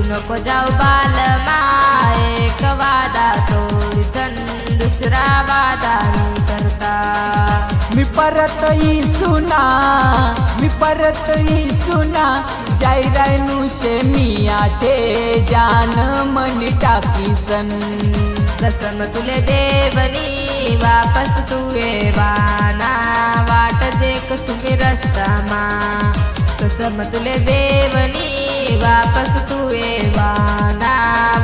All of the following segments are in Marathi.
नको जाऊ बालमा एक वादा तोडीसन दुसरा वादा न करता। मी परत सुना मी परत सुना जायरायनु शे मी आठे जान मनी टाकीसन। कसम तुले देवनी वापस तू वाना वाट देख तुम्ही रस्ता मा। कसम तुले देवनी वापस तू वाना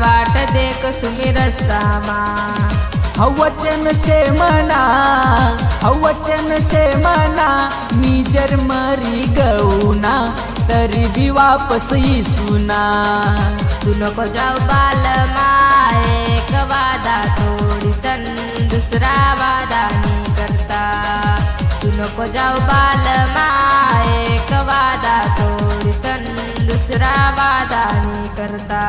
वाट देख तुम्ही रस्ता मा। हवचन शे मना मी जर मरी गऊना तरी भी वापस सुना। तू नको जाऊ बालमा एक वादा तोडीसन दुसरा वादा न करता। तू नको जाऊ बालमा एक वादा तोडीसन दुसरा वादा न करता।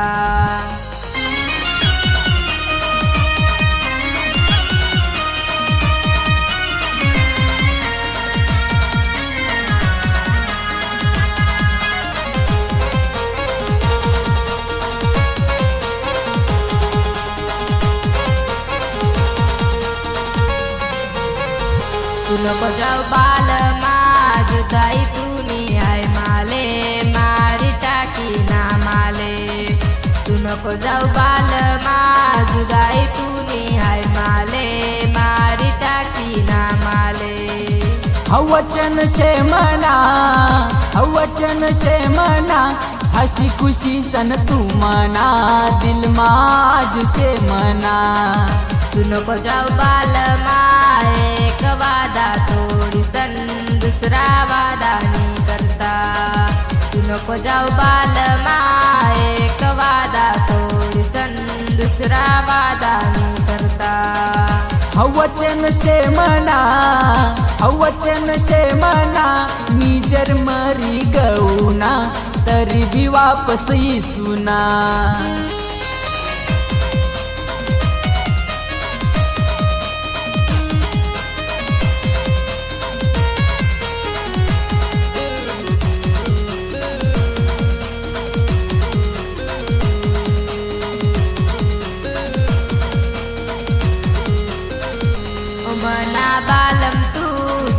तू नको जाऊ बालमा जुदाई तूनी आय माले मारी टाकी ना माले। तू नको जाऊ बालमा जुदाई तूनी आय माले मारी टाकी ना माले। हवचन शे मना हसी खुशी सन तू मना दिल माज से मना। तू नको जाऊ बालमा एक वादा तोडीसन दुसरा वादा न करता। तू नको जाऊ बालमा एक वादा तोडीसन दुसरा वादा न करता। हवचन शे मना मी जर मरी गऊना तरी भी वापस सुना। मना बालम तू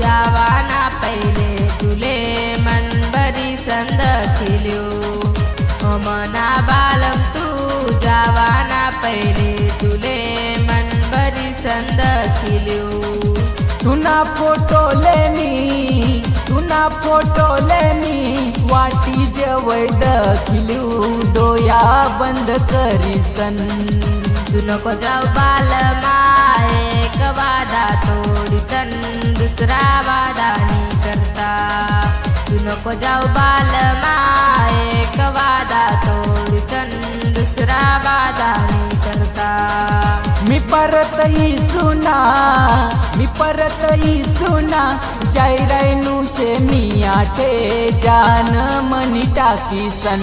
जावाना पहिले तुले मन बरी संद खिल्यो। मना बालम तू जावाना पहिले तुले मन बरी संद खिल्यो। तुना फोटो लेनी वाटी जवळ दखिल्यो डोया बंद करीसन। तू नको जाऊ बालमा एक वादा तोडीसन दुसरा वादा न करता। तू नको जाऊ बालमा एक वादा तोडीसन दुसरा वादा न करता। मी परत सुना जायरायनु शे मी आठे जान मनी टाकीसन।